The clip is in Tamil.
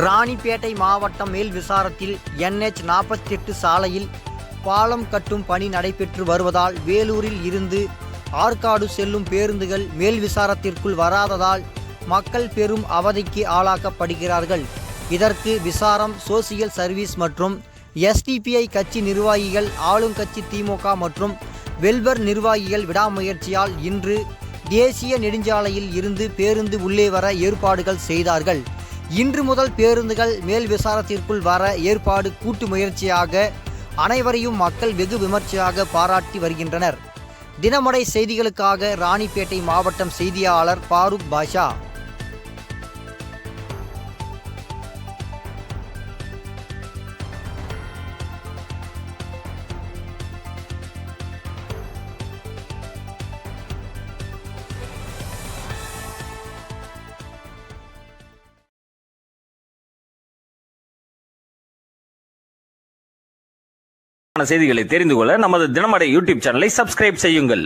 ராணிப்பேட்டை மாவட்டம் மேல்விசாரத்தில் NH-48 சாலையில் பாலம் கட்டும் பணி நடைபெற்று வருவதால் வேலூரில் இருந்து ஆற்காடு செல்லும் பேருந்துகள் மேல்விசாரத்திற்குள் வராததால் மக்கள் பெரும் அவதிக்கு ஆளாக்கப்படுகிறார்கள். இதற்கு விசாரம், சோசியல் சர்வீஸ் மற்றும் SDPI கட்சி நிர்வாகிகள், ஆளுங்கட்சி திமுக மற்றும் வெல்பர் நிர்வாகிகள் விடாமுயற்சியால் இன்று தேசிய நெடுஞ்சாலையில் இருந்து பேருந்து உள்ளே வர ஏற்பாடுகள் செய்தார்கள். இன்று முதல் பேருந்துகள் மேல் விசாரத்திற்குள் வர ஏற்பாடு கூட்டு முயற்சியாக அனைவரையும் மக்கள் வெகு விமர்சையாக பாராட்டி வருகின்றனர். தினமடை செய்திகளுக்காக ராணிப்பேட்டை மாவட்டம் செய்தியாளர் பாரூக் பாஷா. செய்திகளை தெரிந்து கொள்ள நமது தினமடை யூடியூப் சேனலை சப்ஸ்கிரைப் செய்யுங்கள்.